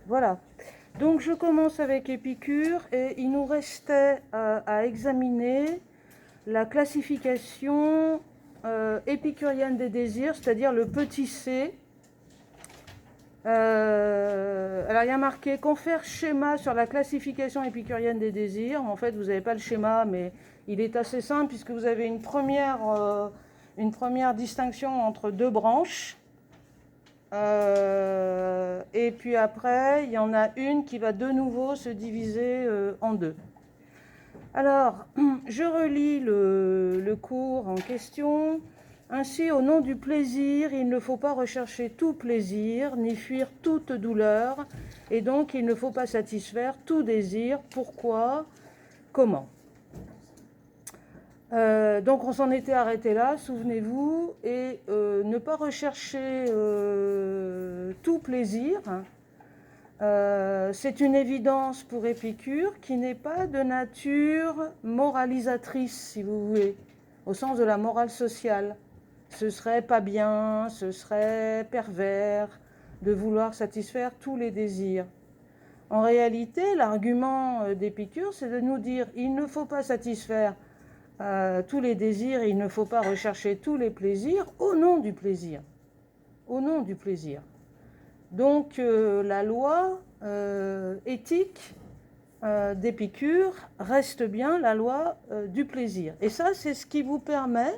Voilà. Donc je commence avec Épicure et il nous restait à examiner la classification épicurienne des désirs, c'est-à-dire le petit c. Alors il y a marqué confère schéma sur la classification épicurienne des désirs. En fait, vous n'avez pas le schéma, mais il est assez simple puisque vous avez une première distinction entre deux branches. Et puis après, il y en a une qui va de nouveau se diviser en deux. Alors, je relis le cours en question. Ainsi, au nom du plaisir, il ne faut pas rechercher tout plaisir, ni fuir toute douleur, et donc il ne faut pas satisfaire tout désir. Pourquoi ? Comment ? Donc on s'en était arrêté là, souvenez-vous, et ne pas rechercher tout plaisir, c'est une évidence pour Épicure qui n'est pas de nature moralisatrice, si vous voulez, au sens de la morale sociale. Ce serait pas bien, ce serait pervers de vouloir satisfaire tous les désirs. En réalité, l'argument d'Épicure, c'est de nous dire il ne faut pas satisfaire tous les désirs, il ne faut pas rechercher tous les plaisirs au nom du plaisir. Au nom du plaisir. Donc la loi éthique d'Épicure reste bien la loi du plaisir. Et ça, c'est ce qui vous permet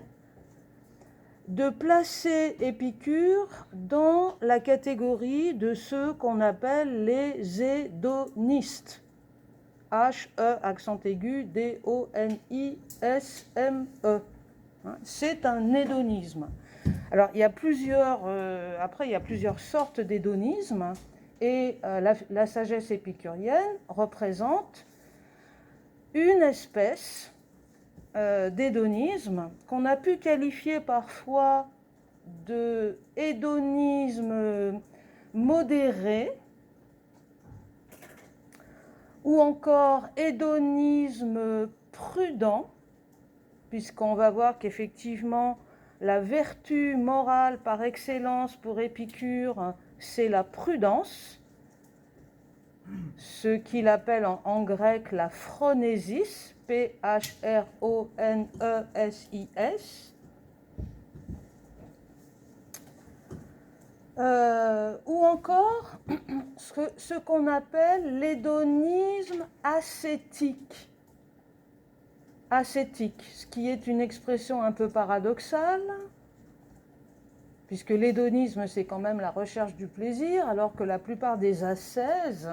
de placer Épicure dans la catégorie de ceux qu'on appelle les hédonistes. H-E, accent aigu, D-O-N-I-S-M-E. C'est un hédonisme. Alors, il y a plusieurs, après, il y a plusieurs sortes d'hédonisme, et la sagesse épicurienne représente une espèce d'hédonisme qu'on a pu qualifier parfois de hédonisme modéré, ou encore hédonisme prudent, puisqu'on va voir qu'effectivement la vertu morale par excellence pour Épicure, c'est la prudence, ce qu'il appelle en grec la phronésis, P-H-R-O-N-E-S-I-S, ou encore ce qu'on appelle l'hédonisme ascétique. Ascétique, ce qui est une expression un peu paradoxale, puisque l'hédonisme, c'est quand même la recherche du plaisir, alors que la plupart des ascèses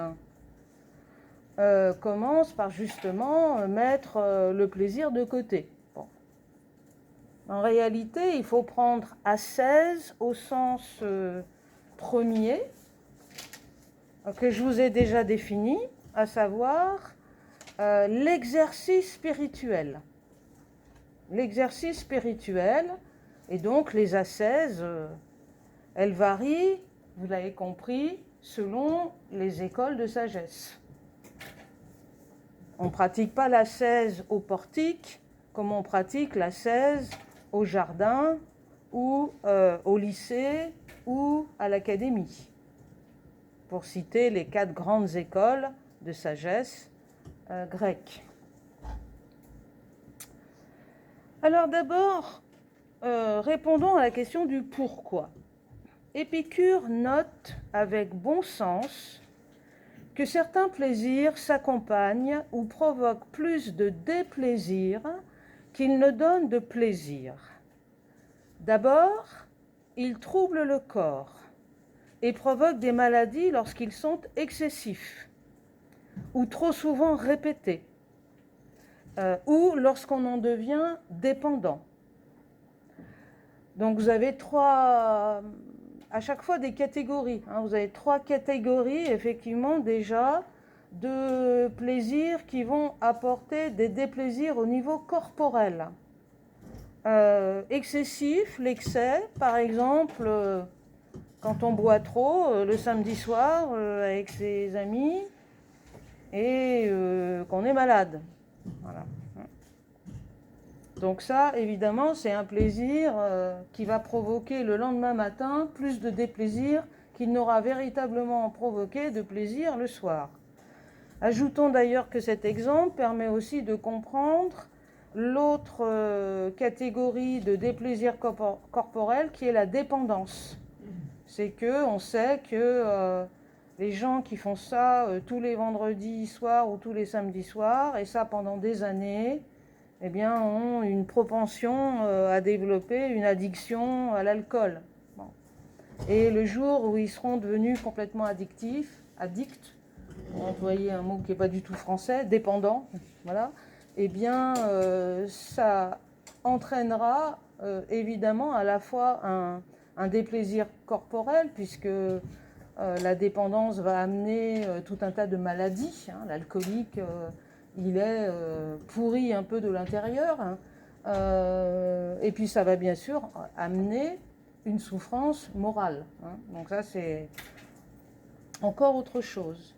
commencent par justement mettre le plaisir de côté. Bon. En réalité, il faut prendre ascèse au sens premier, que je vous ai déjà défini, à savoir l'exercice spirituel. L'exercice spirituel, et donc les ascèses, elles varient, vous l'avez compris, selon les écoles de sagesse. On ne pratique pas l'ascèse au portique comme on pratique l'ascèse au jardin ou au lycée ou à l'académie, pour citer les 4 grandes écoles de sagesse grecque. Alors d'abord, répondons à la question du pourquoi. Épicure note avec bon sens que certains plaisirs s'accompagnent ou provoquent plus de déplaisir qu'ils ne donnent de plaisir. D'abord, ils troublent le corps et provoquent des maladies lorsqu'ils sont excessifs ou trop souvent répétés, ou lorsqu'on en devient dépendant. Donc vous avez à chaque fois des catégories. Vous avez 3 catégories, effectivement, déjà, de plaisirs qui vont apporter des déplaisirs au niveau corporel. Excessif, l'excès, par exemple, quand on boit trop le samedi soir avec ses amis et qu'on est malade. Voilà. Donc ça, évidemment, c'est un plaisir qui va provoquer le lendemain matin plus de déplaisir qu'il n'aura véritablement provoqué de plaisir le soir. Ajoutons d'ailleurs que cet exemple permet aussi de comprendre l'autre catégorie de déplaisir corporel qui est la dépendance. C'est que on sait que les gens qui font ça tous les vendredis soirs ou tous les samedis soirs, et ça pendant des années, eh bien, ont une propension à développer une addiction à l'alcool. Bon. Et le jour où ils seront devenus complètement addicts, pour employer un mot qui n'est pas du tout français, dépendants, voilà, eh bien, ça entraînera évidemment à la fois un déplaisir corporel, puisque la dépendance va amener tout un tas de maladies. Hein. L'alcoolique, il est pourri un peu de l'intérieur. Hein. Et puis ça va bien sûr amener une souffrance morale. Hein. Donc ça, c'est encore autre chose.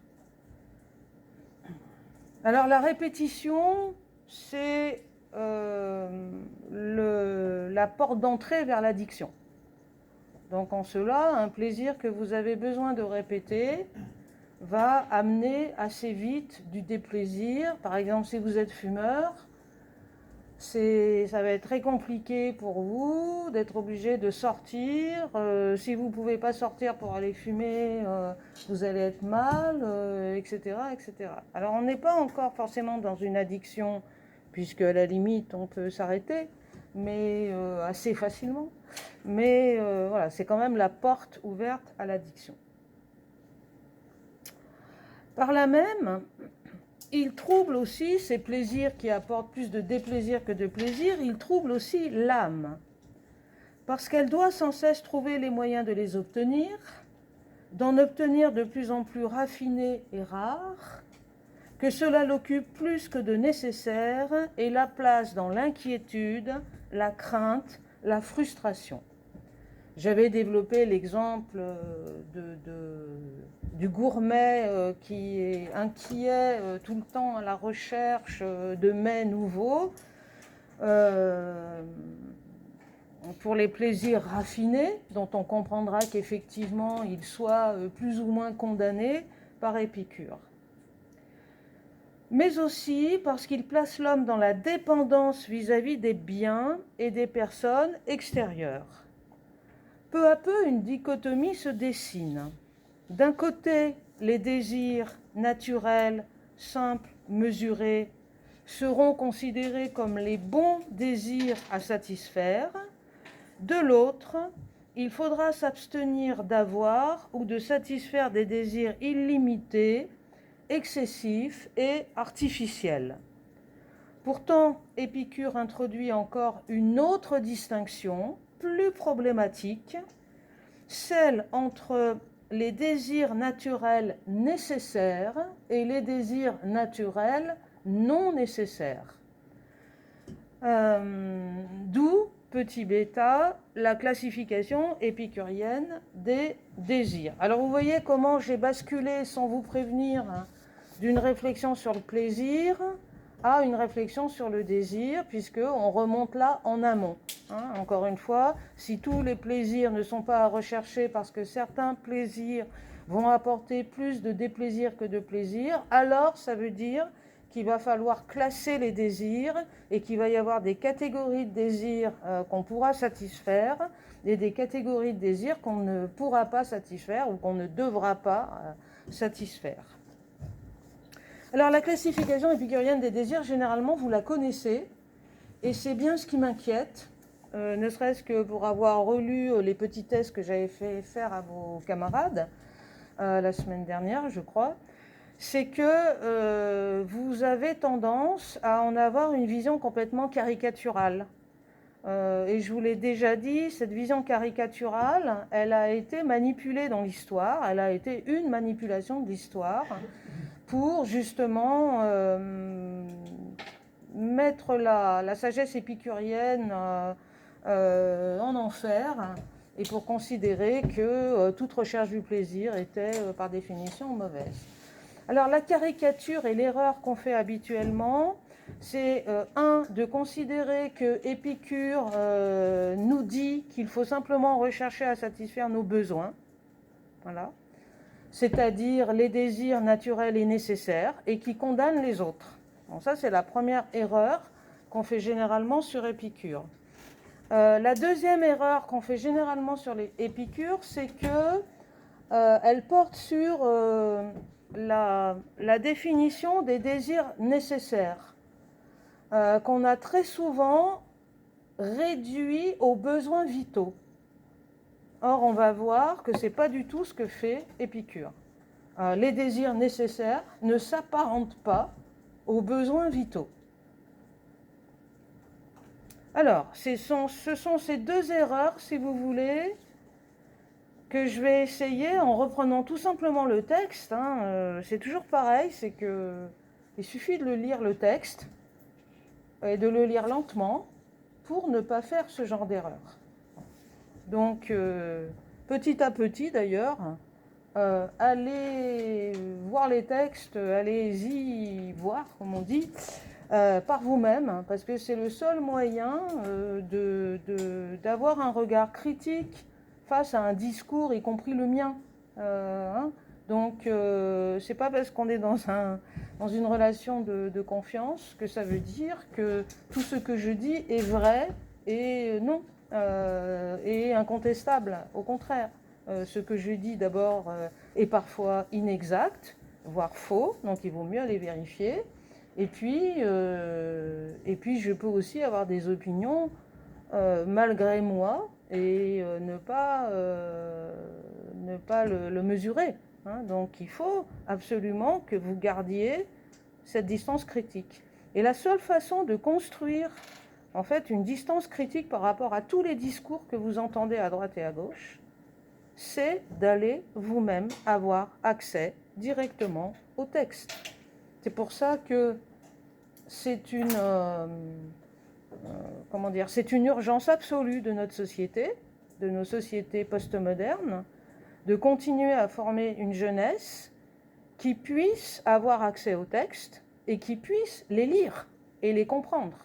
Alors la répétition, c'est la porte d'entrée vers l'addiction. Donc en cela, un plaisir que vous avez besoin de répéter va amener assez vite du déplaisir. Par exemple, si vous êtes fumeur, ça va être très compliqué pour vous d'être obligé de sortir. Si vous ne pouvez pas sortir pour aller fumer, vous allez être mal, etc., etc. Alors on n'est pas encore forcément dans une addiction, puisque à la limite on peut s'arrêter, mais assez facilement. Mais voilà, c'est quand même la porte ouverte à l'addiction. Par là même, il trouble aussi ces plaisirs qui apportent plus de déplaisir que de plaisir, il trouble aussi l'âme, parce qu'elle doit sans cesse trouver les moyens de les obtenir, d'en obtenir de plus en plus raffinés et rares, que cela l'occupe plus que de nécessaire et la place dans l'inquiétude, la crainte, la frustration. J'avais développé l'exemple du gourmet qui est inquiet tout le temps à la recherche de mets nouveaux pour les plaisirs raffinés, dont on comprendra qu'effectivement ils soient plus ou moins condamnés par Épicure. Mais aussi parce qu'il place l'homme dans la dépendance vis-à-vis des biens et des personnes extérieures. Peu à peu, une dichotomie se dessine. D'un côté, les désirs naturels, simples, mesurés, seront considérés comme les bons désirs à satisfaire. De l'autre, il faudra s'abstenir d'avoir ou de satisfaire des désirs illimités, excessifs et artificiels. Pourtant, Épicure introduit encore une autre distinction, plus problématique, celle entre les désirs naturels nécessaires et les désirs naturels non nécessaires. D'où, petit bêta, la classification épicurienne des désirs. Alors vous voyez comment j'ai basculé sans vous prévenir d'une réflexion sur le plaisir à une réflexion sur le désir, puisqu'on remonte là en amont. Hein, encore une fois, si tous les plaisirs ne sont pas à rechercher parce que certains plaisirs vont apporter plus de déplaisir que de plaisir, alors ça veut dire qu'il va falloir classer les désirs et qu'il va y avoir des catégories de désirs qu'on pourra satisfaire et des catégories de désirs qu'on ne pourra pas satisfaire ou qu'on ne devra pas satisfaire. Alors la classification épicurienne des désirs, généralement vous la connaissez et c'est bien ce qui m'inquiète, ne serait-ce que pour avoir relu les petits tests que j'avais fait faire à vos camarades la semaine dernière, je crois. C'est que vous avez tendance à en avoir une vision complètement caricaturale. Et je vous l'ai déjà dit, cette vision caricaturale, elle a été manipulée dans l'histoire, elle a été une manipulation de l'histoire pour justement mettre la sagesse épicurienne en enfer et pour considérer que toute recherche du plaisir était par définition mauvaise. Alors la caricature et l'erreur qu'on fait habituellement, c'est de considérer que Épicure nous dit qu'il faut simplement rechercher à satisfaire nos besoins. voilà, c'est-à-dire les désirs naturels et nécessaires, et qui condamnent les autres. Bon, ça, c'est la première erreur qu'on fait généralement sur Épicure. La deuxième erreur qu'on fait généralement sur les Épicure, c'est que elle porte sur la définition des désirs nécessaires, qu'on a très souvent réduit aux besoins vitaux. Or, on va voir que ce n'est pas du tout ce que fait Épicure. Les désirs nécessaires ne s'apparentent pas aux besoins vitaux. Alors, ce sont ces deux erreurs, si vous voulez, que je vais essayer en reprenant tout simplement le texte. C'est toujours pareil, c'est que il suffit de le lire le texte et de le lire lentement pour ne pas faire ce genre d'erreur. Donc, petit à petit d'ailleurs, allez voir les textes, allez-y voir, comme on dit, par vous-même, parce que c'est le seul moyen d'avoir un regard critique face à un discours, y compris le mien. Donc, c'est pas parce qu'on est dans une relation de confiance que ça veut dire que tout ce que je dis est vrai et non, et incontestable. Au contraire, ce que je dis d'abord est parfois inexact, voire faux, donc il vaut mieux aller vérifier. Et puis je peux aussi avoir des opinions malgré moi et ne pas le mesurer. Donc il faut absolument que vous gardiez cette distance critique. Et la seule façon de construire en fait une distance critique par rapport à tous les discours que vous entendez à droite et à gauche, c'est d'aller vous-même avoir accès directement au texte. C'est pour ça que c'est une urgence absolue de notre société, de nos sociétés postmodernes, de continuer à former une jeunesse qui puisse avoir accès aux textes et qui puisse les lire et les comprendre.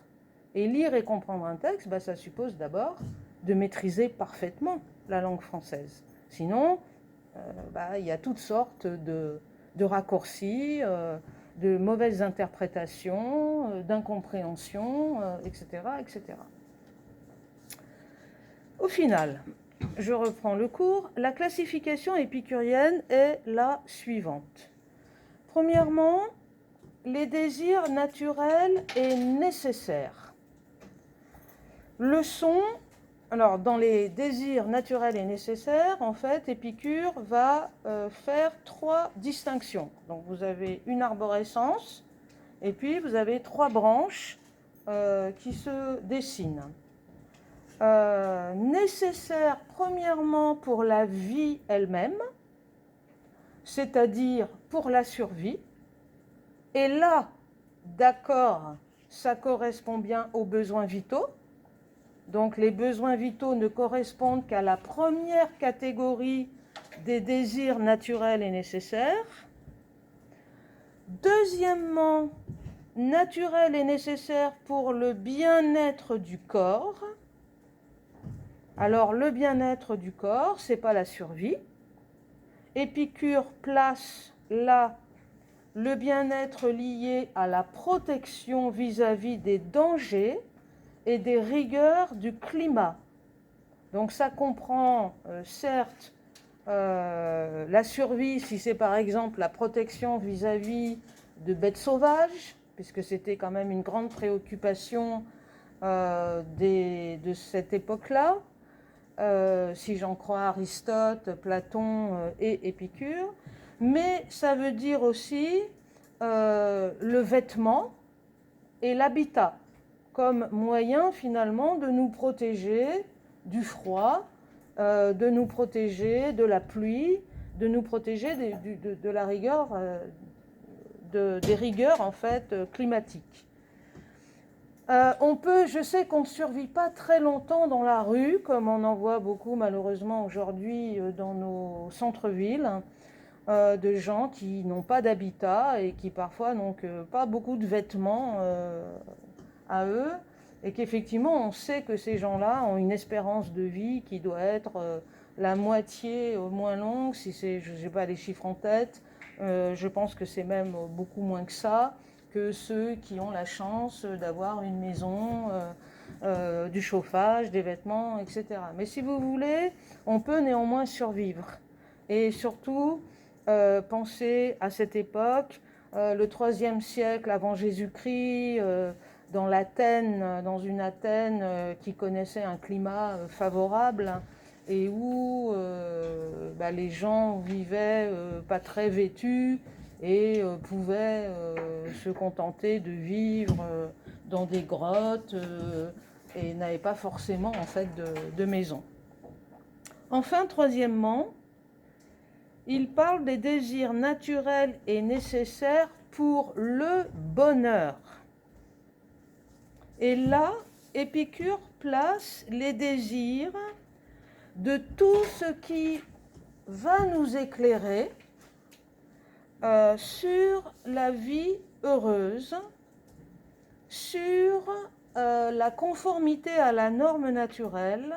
Et lire et comprendre un texte, ça suppose d'abord de maîtriser parfaitement la langue française. Sinon, il y a toutes sortes de raccourcis, de mauvaises interprétations, d'incompréhensions, etc., etc. Au final, je reprends le cours. La classification épicurienne est la suivante. Premièrement, les désirs naturels et nécessaires. Alors, dans les désirs naturels et nécessaires, en fait, Épicure va faire 3 distinctions. Donc, vous avez une arborescence, et puis vous avez 3 branches qui se dessinent. Nécessaires, premièrement, pour la vie elle-même, c'est-à-dire pour la survie. Et là, d'accord, ça correspond bien aux besoins vitaux. Donc les besoins vitaux ne correspondent qu'à la première catégorie des désirs naturels et nécessaires. Deuxièmement, naturel et nécessaire pour le bien-être du corps. Alors le bien-être du corps, ce n'est pas la survie. Épicure place là le bien-être lié à la protection vis-à-vis des dangers et des rigueurs du climat. Donc ça comprend certes la survie, si c'est par exemple la protection vis-à-vis de bêtes sauvages, puisque c'était quand même une grande préoccupation de cette époque-là, si j'en crois Aristote, Platon et Épicure. Mais ça veut dire aussi le vêtement et l'habitat, comme moyen finalement de nous protéger du froid, de nous protéger de la pluie, de nous protéger de la rigueur, des rigueurs en fait climatiques. Je sais qu'on ne survit pas très longtemps dans la rue, comme on en voit beaucoup malheureusement aujourd'hui dans nos centres-villes, de gens qui n'ont pas d'habitat et qui parfois n'ont pas beaucoup de vêtements à eux, et qu'effectivement on sait que ces gens-là ont une espérance de vie qui doit être la moitié moins longue, si c'est, je n'ai pas les chiffres en tête, je pense que c'est même beaucoup moins que ça, que ceux qui ont la chance d'avoir une maison, du chauffage, des vêtements, etc. Mais si vous voulez, on peut néanmoins survivre. Et surtout, pensez à cette époque, le IIIe siècle avant Jésus-Christ, dans une Athènes qui connaissait un climat favorable et où les gens vivaient pas très vêtus et pouvaient se contenter de vivre dans des grottes et n'avaient pas forcément en fait de maison. Enfin, troisièmement, il parle des désirs naturels et nécessaires pour le bonheur. Et là, Épicure place les désirs de tout ce qui va nous éclairer sur la vie heureuse, sur la conformité à la norme naturelle,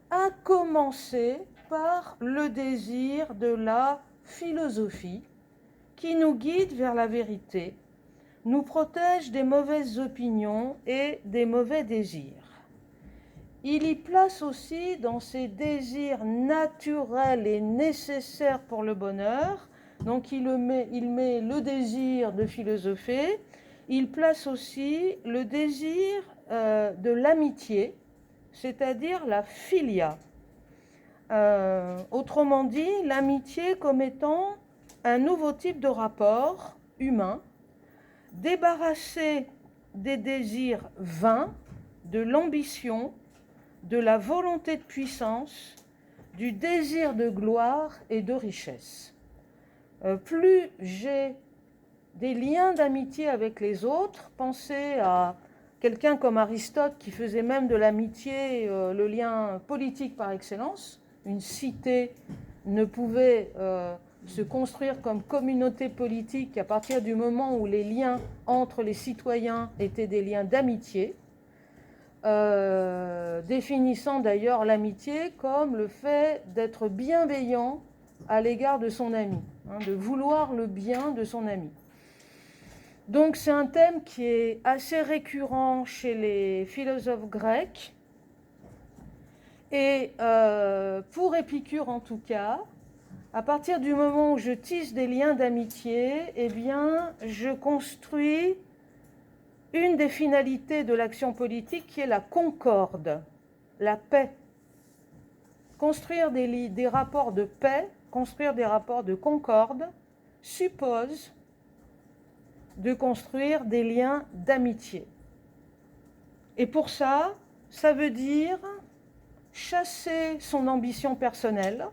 à commencer par le désir de la philosophie qui nous guide vers la vérité, nous protège des mauvaises opinions et des mauvais désirs. Il y place aussi dans ces désirs naturels et nécessaires pour le bonheur, donc il met le désir de philosopher, il place aussi le désir de l'amitié, c'est-à-dire la philia. Autrement dit, l'amitié comme étant un nouveau type de rapport humain, débarrassé des désirs vains, de l'ambition, de la volonté de puissance, du désir de gloire et de richesse. Plus j'ai des liens d'amitié avec les autres, pensez à quelqu'un comme Aristote qui faisait même de l'amitié le lien politique par excellence. Une cité ne pouvait se construire comme communauté politique qu'à partir du moment où les liens entre les citoyens étaient des liens d'amitié, définissant d'ailleurs l'amitié comme le fait d'être bienveillant à l'égard de son ami, de vouloir le bien de son ami. Donc c'est un thème qui est assez récurrent chez les philosophes grecs. Et pour Épicure en tout cas, à partir du moment où je tisse des liens d'amitié, eh bien, je construis une des finalités de l'action politique qui est la concorde, la paix. Construire des rapports de paix, construire des rapports de concorde, suppose de construire des liens d'amitié. Et pour ça, ça veut dire chasser son ambition personnelle.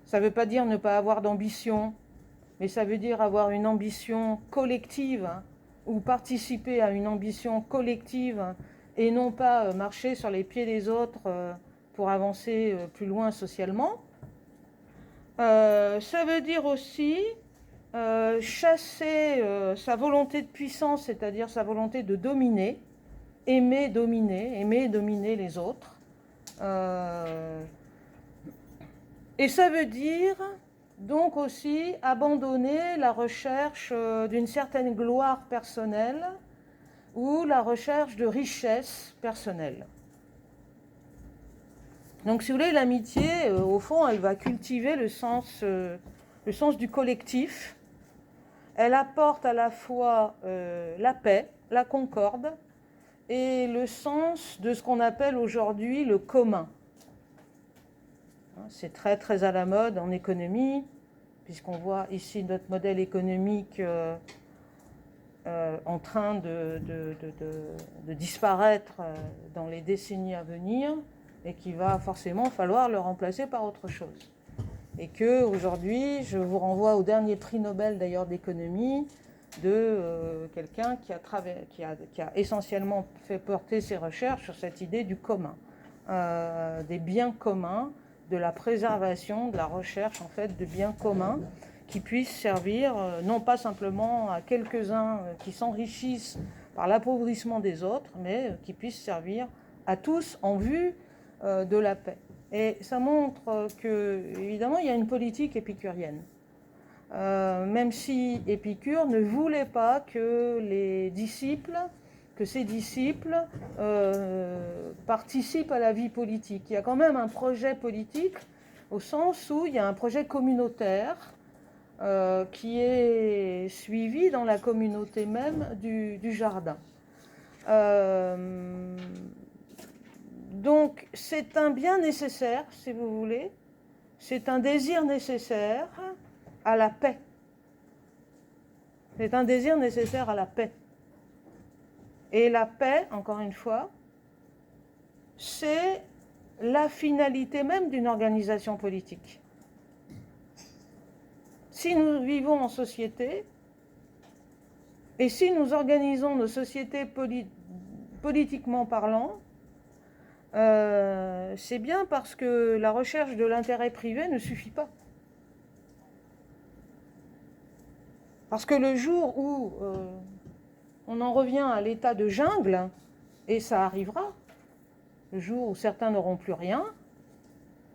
Ça ne veut pas dire ne pas avoir d'ambition, mais ça veut dire avoir une ambition collective ou participer à une ambition collective et non pas marcher sur les pieds des autres pour avancer plus loin socialement. Ça veut dire aussi chasser sa volonté de puissance, c'est-à-dire sa volonté de dominer, aimer dominer les autres. Et ça veut dire donc aussi abandonner la recherche d'une certaine gloire personnelle ou la recherche de richesse personnelle. Donc si vous voulez, l'amitié, au fond, elle va cultiver le sens du collectif. Elle apporte à la fois la paix, la concorde et le sens de ce qu'on appelle aujourd'hui le commun. C'est très très à la mode en économie, puisqu'on voit ici notre modèle économique en train de disparaître dans les décennies à venir et qu'il va forcément falloir le remplacer par autre chose. Et qu'aujourd'hui, je vous renvoie au dernier prix Nobel d'ailleurs d'économie de quelqu'un qui a essentiellement fait porter ses recherches sur cette idée du commun, des biens communs, de la préservation, de la recherche en fait de biens communs qui puissent servir non pas simplement à quelques-uns qui s'enrichissent par l'appauvrissement des autres, mais qui puissent servir à tous en vue de la paix. Et ça montre que, évidemment, il y a une politique épicurienne. Même si Épicure ne voulait pas que ses disciples participent à la vie politique. Il y a quand même un projet politique au sens où il y a un projet communautaire qui est suivi dans la communauté même du jardin. Donc c'est un bien nécessaire, si vous voulez, c'est un désir nécessaire à la paix. C'est un désir nécessaire à la paix. Et la paix, encore une fois, c'est la finalité même d'une organisation politique. Si nous vivons en société, et si nous organisons nos sociétés politiquement parlant, c'est bien parce que la recherche de l'intérêt privé ne suffit pas. Parce que le jour où on en revient à l'état de jungle, et ça arrivera, le jour où certains n'auront plus rien,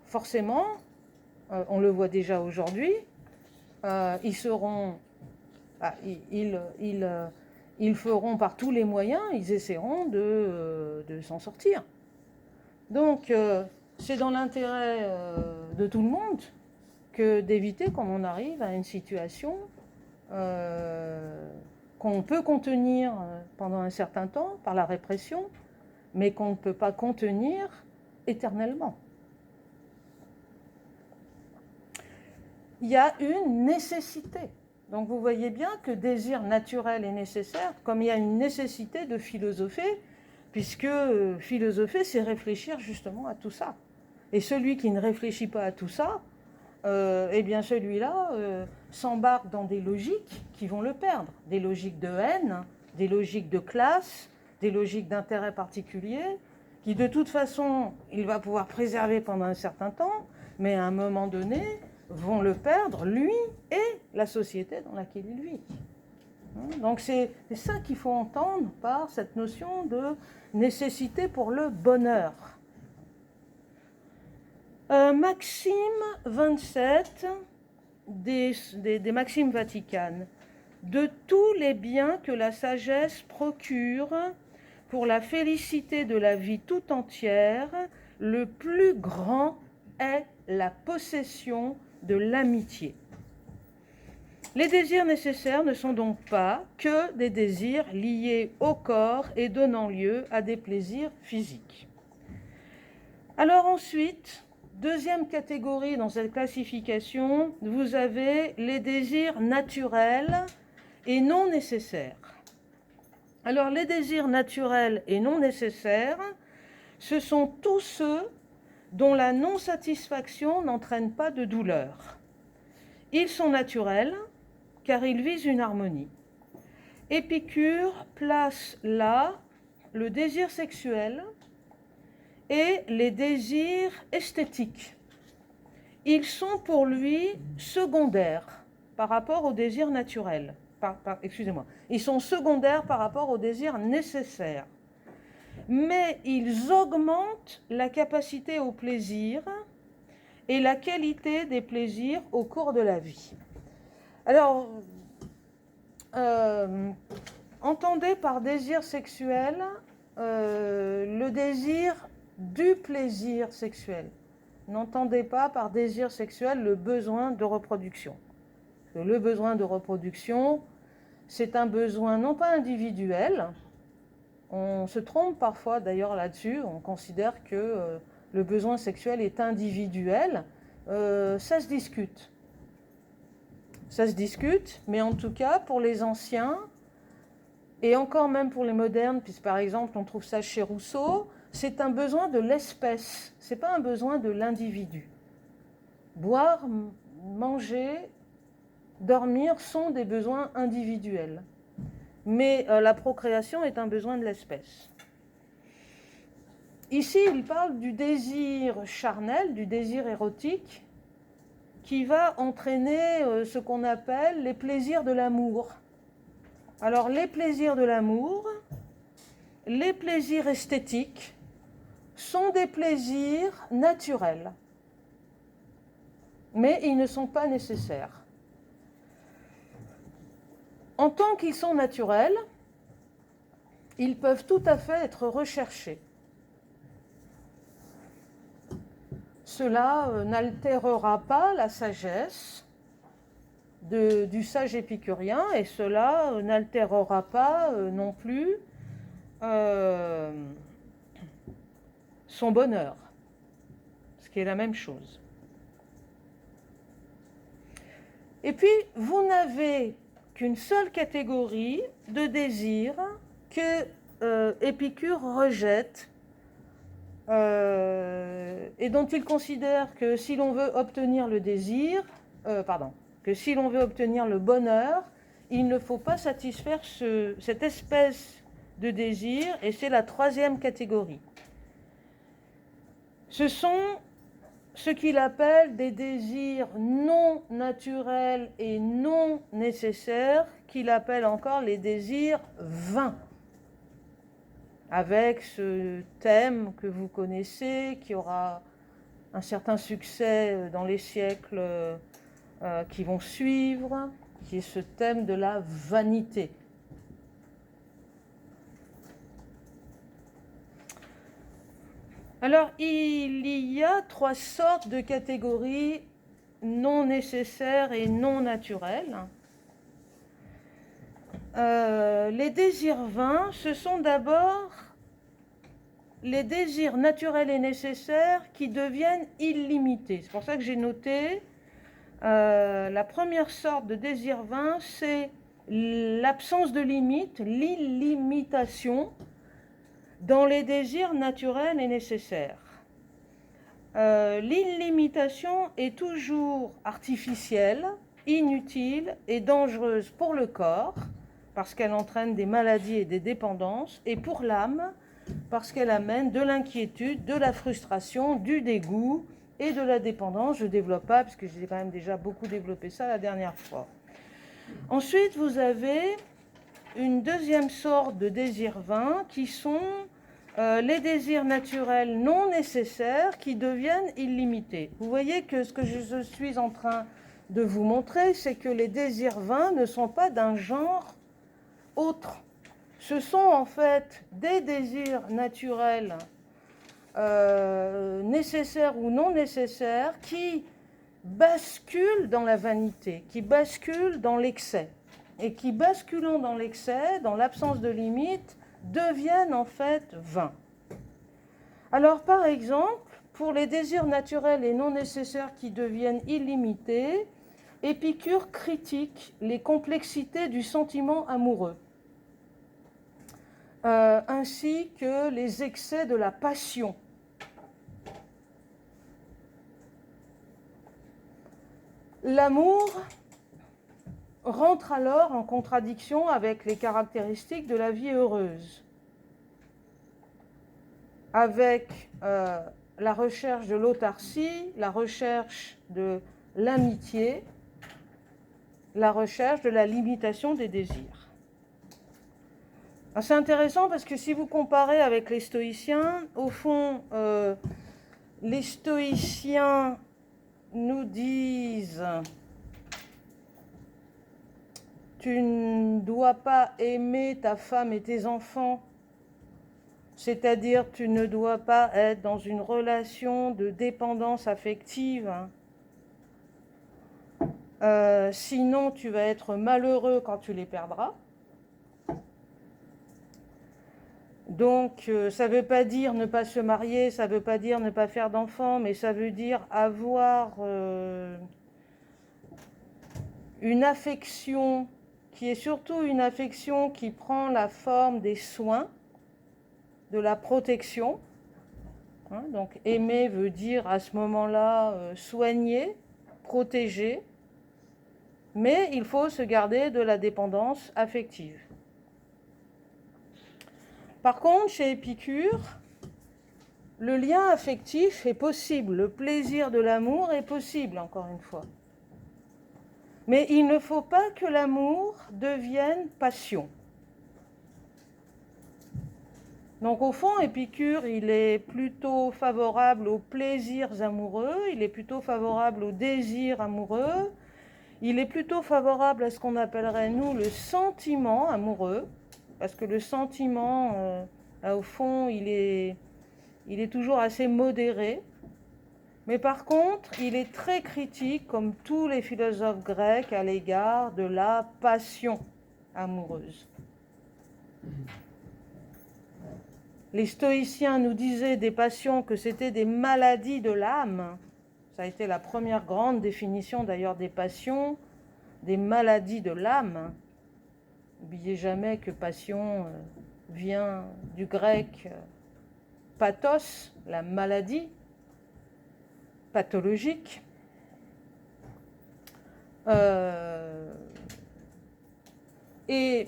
forcément, on le voit déjà aujourd'hui, ils feront par tous les moyens, ils essaieront de s'en sortir. Donc, c'est dans l'intérêt de tout le monde que d'éviter qu'on en arrive à une situation qu'on peut contenir pendant un certain temps par la répression, mais qu'on ne peut pas contenir éternellement. Il y a une nécessité. Donc vous voyez bien que désir naturel est nécessaire, comme il y a une nécessité de philosopher, puisque philosopher, c'est réfléchir justement à tout ça. Et celui qui ne réfléchit pas à tout ça, eh bien celui-là s'embarque dans des logiques qui vont le perdre. Des logiques de haine, des logiques de classe, des logiques d'intérêt particulier, qui de toute façon, il va pouvoir préserver pendant un certain temps, mais à un moment donné, vont le perdre, lui et la société dans laquelle il vit. Donc c'est ça qu'il faut entendre par cette notion de nécessité pour le bonheur. Maxime 27 des Maximes vaticanes. De tous les biens que la sagesse procure pour la félicité de la vie tout entière, le plus grand est la possession de l'amitié. Les désirs nécessaires ne sont donc pas que des désirs liés au corps et donnant lieu à des plaisirs physiques. Alors ensuite, deuxième catégorie dans cette classification, vous avez les désirs naturels et non nécessaires. Alors les désirs naturels et non nécessaires, ce sont tous ceux dont la non-satisfaction n'entraîne pas de douleur. Ils sont naturels car ils visent une harmonie. Épicure place là le désir sexuel et les désirs esthétiques. Ils sont pour lui secondaires par rapport au désir naturel. Excusez-moi. Ils sont secondaires par rapport au désir nécessaire. Mais ils augmentent la capacité au plaisir et la qualité des plaisirs au cours de la vie. Alors, entendez par désir sexuel le désir du plaisir sexuel. N'entendez pas par désir sexuel le besoin de reproduction. Le besoin de reproduction, c'est un besoin non pas individuel. On se trompe parfois d'ailleurs là-dessus, on considère que le besoin sexuel est individuel. Ça se discute. Ça se discute, mais en tout cas pour les anciens, et encore même pour les modernes, puisque par exemple on trouve ça chez Rousseau, c'est un besoin de l'espèce, ce n'est pas un besoin de l'individu. Boire, manger, dormir sont des besoins individuels. Mais la procréation est un besoin de l'espèce. Ici, il parle du désir charnel, du désir érotique, qui va entraîner ce qu'on appelle les plaisirs de l'amour. Alors, les plaisirs de l'amour, les plaisirs esthétiques, sont des plaisirs naturels, mais ils ne sont pas nécessaires. En tant qu'ils sont naturels, ils peuvent tout à fait être recherchés. Cela n'altérera pas la sagesse du sage épicurien et cela n'altérera pas non plus son bonheur, ce qui est la même chose. Et puis, vous n'avez qu'une seule catégorie de désirs que Épicure rejette et dont il considère que si l'on veut obtenir le désir, que si l'on veut obtenir le bonheur, il ne faut pas satisfaire cette espèce de désir, et c'est la troisième catégorie. Ce sont ce qu'il appelle des désirs non naturels et non nécessaires, qu'il appelle encore les désirs vains, avec ce thème que vous connaissez, qui aura un certain succès dans les siècles qui vont suivre, qui est ce thème de la vanité. Alors, il y a trois sortes de catégories non nécessaires et non naturelles. Les désirs vains, ce sont d'abord les désirs naturels et nécessaires qui deviennent illimités. C'est pour ça que j'ai noté la première sorte de désir vain, c'est l'absence de limite, l'illimitation dans les désirs naturels et nécessaires. L'illimitation est toujours artificielle, inutile et dangereuse pour le corps, parce qu'elle entraîne des maladies et des dépendances, et pour l'âme, parce qu'elle amène de l'inquiétude, de la frustration, du dégoût et de la dépendance. Je ne développe pas, parce que j'ai quand même déjà beaucoup développé ça la dernière fois. Ensuite, vous avez une deuxième sorte de désirs vains qui sont les désirs naturels non nécessaires qui deviennent illimités. Vous voyez que ce que je suis en train de vous montrer, c'est que les désirs vains ne sont pas d'un genre autre. Ce sont en fait des désirs naturels nécessaires ou non nécessaires qui basculent dans la vanité, qui basculent dans l'excès, et qui, basculant dans l'excès, dans l'absence de limite, deviennent en fait vains. Alors par exemple, pour les désirs naturels et non nécessaires qui deviennent illimités, Épicure critique les complexités du sentiment amoureux, ainsi que les excès de la passion. L'amour rentre alors en contradiction avec les caractéristiques de la vie heureuse, avec la recherche de l'autarcie, la recherche de l'amitié, la recherche de la limitation des désirs. C'est intéressant parce que si vous comparez avec les stoïciens, au fond, les stoïciens nous disent: tu ne dois pas aimer ta femme et tes enfants, c'est-à-dire tu ne dois pas être dans une relation de dépendance affective, sinon tu vas être malheureux quand tu les perdras. Donc ça ne veut pas dire ne pas se marier, ça ne veut pas dire ne pas faire d'enfants, mais ça veut dire avoir une affection qui est surtout une affection qui prend la forme des soins, de la protection. Donc aimer veut dire à ce moment-là soigner, protéger, mais il faut se garder de la dépendance affective. Par contre, chez Épicure, le lien affectif est possible, le plaisir de l'amour est possible, encore une fois. Mais il ne faut pas que l'amour devienne passion. Donc au fond, Épicure, il est plutôt favorable aux plaisirs amoureux, il est plutôt favorable aux désirs amoureux, il est plutôt favorable à ce qu'on appellerait, nous, le sentiment amoureux, parce que le sentiment, au fond, il est toujours assez modéré. Mais par contre, il est très critique, comme tous les philosophes grecs, à l'égard de la passion amoureuse. Les stoïciens nous disaient des passions que c'était des maladies de l'âme. Ça a été la première grande définition d'ailleurs des passions, des maladies de l'âme. N'oubliez jamais que passion vient du grec pathos, la maladie pathologique. Et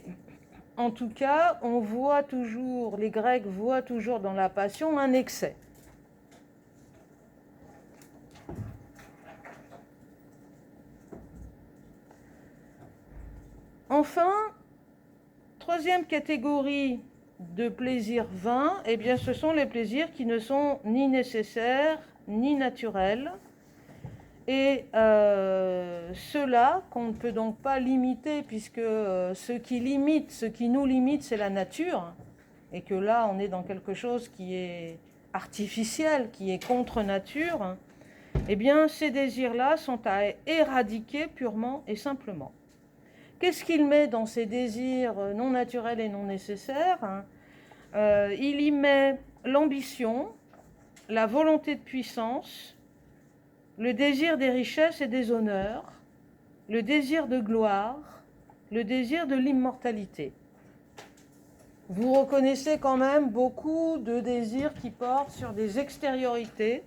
en tout cas, on voit toujours, les Grecs voient toujours dans la passion un excès. Enfin, troisième catégorie de plaisirs vains, eh bien, ce sont les plaisirs qui ne sont ni nécessaires ni naturels. Et ceux-là, qu'on ne peut donc pas limiter, puisque ce qui nous limite, c'est la nature, et que là, on est dans quelque chose qui est artificiel, qui est contre nature, eh bien, ces désirs-là sont à éradiquer purement et simplement. Qu'est-ce qu'il met dans ces désirs non naturels et non nécessaires ? Il y met l'ambition, la volonté de puissance, le désir des richesses et des honneurs, le désir de gloire, le désir de l'immortalité. Vous reconnaissez quand même beaucoup de désirs qui portent sur des extériorités,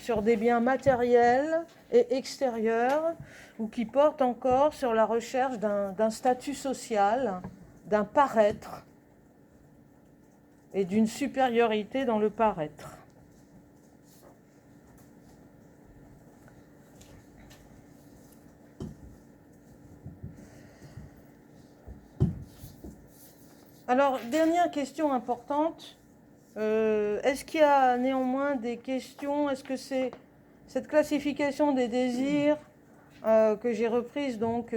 sur des biens matériels et extérieurs, ou qui portent encore sur la recherche d'un statut social, d'un paraître et d'une supériorité dans le paraître. Alors, dernière question importante, est-ce qu'il y a néanmoins des questions? Est-ce que c'est cette classification des désirs que j'ai reprise donc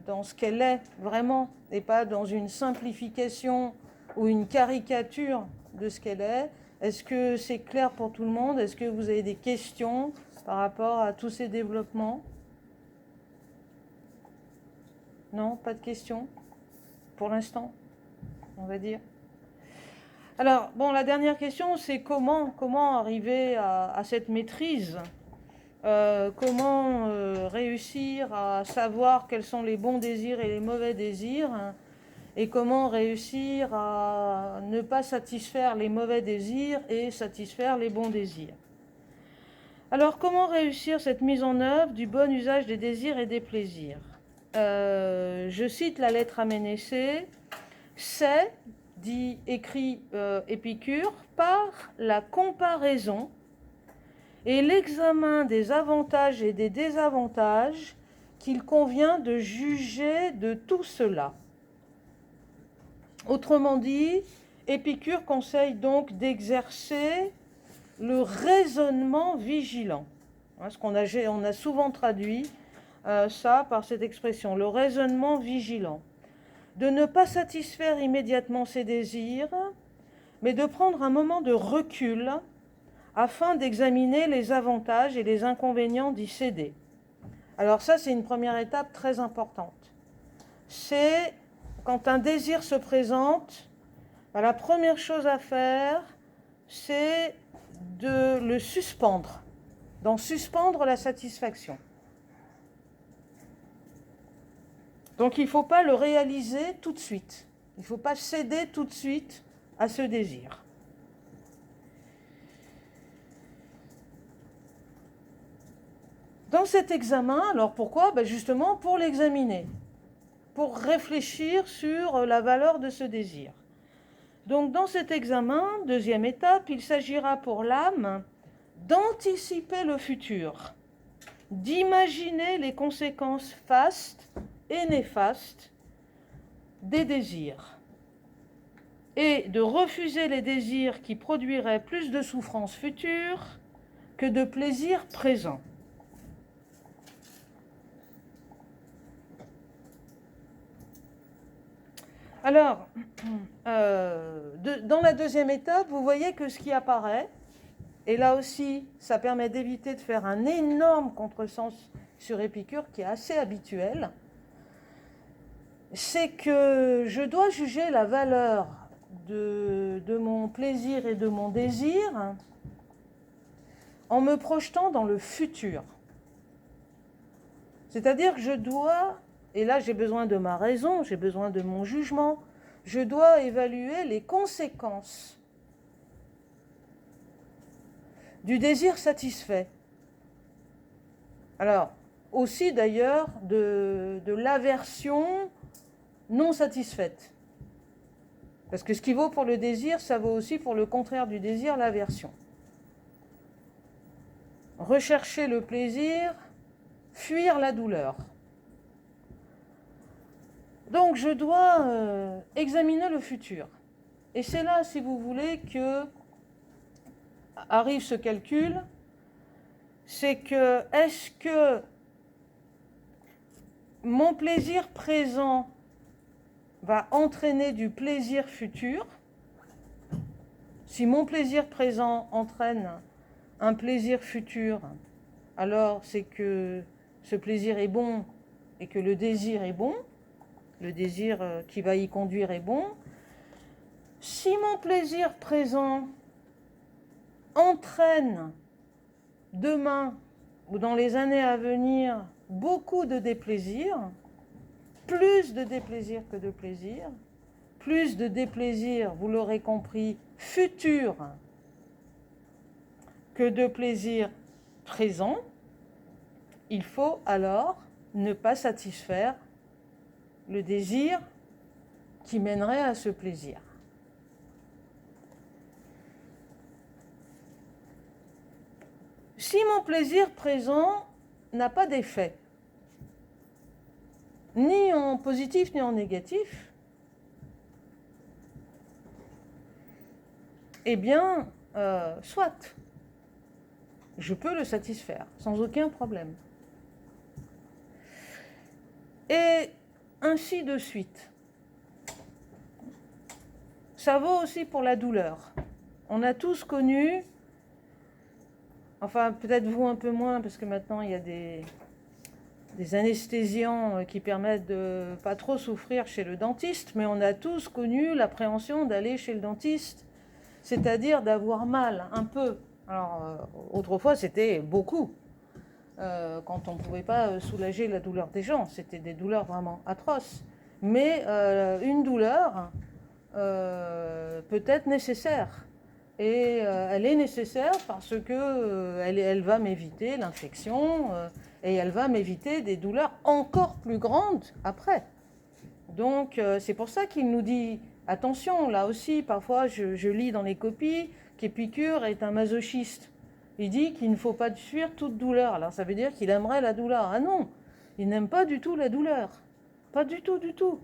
dans ce qu'elle est vraiment, et pas dans une simplification ou une caricature de ce qu'elle est? Est-ce que c'est clair pour tout le monde? Est-ce que vous avez des questions par rapport à tous ces développements? Non, pas de questions pour l'instant, on va dire. Alors, bon, la dernière question, c'est comment arriver à cette maîtrise? Comment réussir à savoir quels sont les bons désirs et les mauvais désirs, hein, et comment réussir à ne pas satisfaire les mauvais désirs et satisfaire les bons désirs. Alors, comment réussir cette mise en œuvre du bon usage des désirs et des plaisirs? Je cite la lettre à Ménécée. C'est, écrit Épicure, par la comparaison et l'examen des avantages et des désavantages qu'il convient de juger de tout cela. Autrement dit, Épicure conseille donc d'exercer le raisonnement vigilant. On a souvent traduit ça par cette expression, le raisonnement vigilant. De ne pas satisfaire immédiatement ses désirs, mais de prendre un moment de recul afin d'examiner les avantages et les inconvénients d'y céder. Alors ça, c'est une première étape très importante. C'est quand un désir se présente, la première chose à faire, c'est de le suspendre, d'en suspendre la satisfaction. Donc il ne faut pas le réaliser tout de suite. Il ne faut pas céder tout de suite à ce désir. Dans cet examen, alors pourquoi? Justement pour l'examiner, pour réfléchir sur la valeur de ce désir. Donc dans cet examen, deuxième étape, il s'agira pour l'âme d'anticiper le futur, d'imaginer les conséquences fastes et néfastes des désirs. et de refuser les désirs qui produiraient plus de souffrance future que de plaisir présent. Alors, dans la deuxième étape, vous voyez que ce qui apparaît, et là aussi, ça permet d'éviter de faire un énorme contresens sur Épicure qui est assez habituel, c'est que je dois juger la valeur de mon plaisir et de mon désir en me projetant dans le futur. C'est-à-dire que je dois, et là j'ai besoin de ma raison, j'ai besoin de mon jugement, je dois évaluer les conséquences du désir satisfait. Alors, aussi d'ailleurs de l'aversion non satisfaite. Parce que ce qui vaut pour le désir, ça vaut aussi pour le contraire du désir, l'aversion. Rechercher le plaisir, fuir la douleur. Donc je dois examiner le futur. Et c'est là, si vous voulez, que arrive ce calcul, c'est que est-ce que mon plaisir présent va entraîner du plaisir futur? Si mon plaisir présent entraîne un plaisir futur, alors c'est que ce plaisir est bon et que le désir est bon, le désir qui va y conduire est bon. Si mon plaisir présent entraîne demain ou dans les années à venir beaucoup de déplaisir, plus de déplaisir que de plaisir, plus de déplaisir, vous l'aurez compris, futur que de plaisir présent, il faut alors ne pas satisfaire le désir qui mènerait à ce plaisir. Si mon plaisir présent n'a pas d'effet, ni en positif ni en négatif, eh bien, soit, je peux le satisfaire sans aucun problème. Et ainsi de suite. Ça vaut aussi pour la douleur. On a tous connu, enfin peut-être vous un peu moins, parce que maintenant il y a des anesthésiants qui permettent de ne pas trop souffrir chez le dentiste, mais on a tous connu l'appréhension d'aller chez le dentiste, c'est-à-dire d'avoir mal un peu. Alors autrefois c'était beaucoup, quand on ne pouvait pas soulager la douleur des gens, c'était des douleurs vraiment atroces. Mais une douleur peut être nécessaire. Et elle est nécessaire parce que elle va m'éviter l'infection et elle va m'éviter des douleurs encore plus grandes après. Donc c'est pour ça qu'il nous dit, attention, là aussi, parfois je lis dans les copies qu'Épicure est un masochiste. Il dit qu'il ne faut pas fuir toute douleur. Alors ça veut dire qu'il aimerait la douleur. Ah non, il n'aime pas du tout la douleur. Pas du tout, du tout.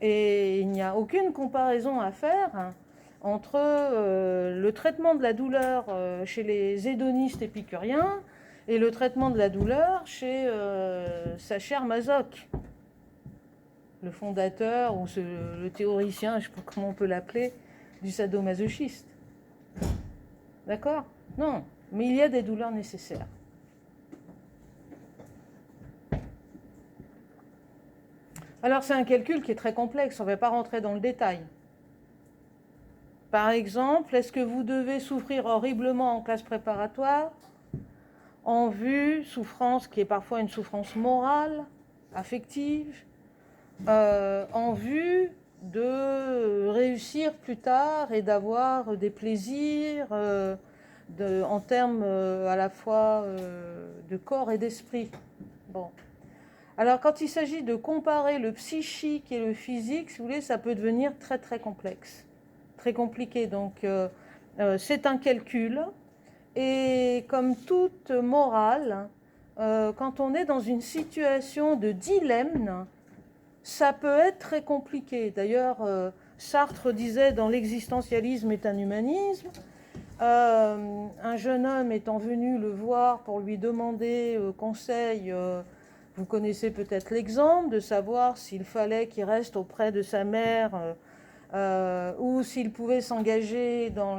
Et il n'y a aucune comparaison à faire entre le traitement de la douleur chez les hédonistes épicuriens et le traitement de la douleur chez Sacher Masoch, le fondateur ou le théoricien, je ne sais pas comment on peut l'appeler, du sadomasochisme. D'accord? Non, mais il y a des douleurs nécessaires. Alors c'est un calcul qui est très complexe, on ne va pas rentrer dans le détail. Par exemple, est-ce que vous devez souffrir horriblement en classe préparatoire en vue, souffrance qui est parfois une souffrance morale, affective, en vue de réussir plus tard et d'avoir des plaisirs en termes à la fois de corps et d'esprit. Bon. Alors quand il s'agit de comparer le psychique et le physique, si vous voulez, ça peut devenir très très complexe, très compliqué. Donc c'est un calcul. Et comme toute morale, quand on est dans une situation de dilemme, ça peut être très compliqué. D'ailleurs, Sartre disait dans l'existentialisme est un humanisme. Un jeune homme étant venu le voir pour lui demander conseil, vous connaissez peut-être l'exemple, de savoir s'il fallait qu'il reste auprès de sa mère ou s'il pouvait s'engager dans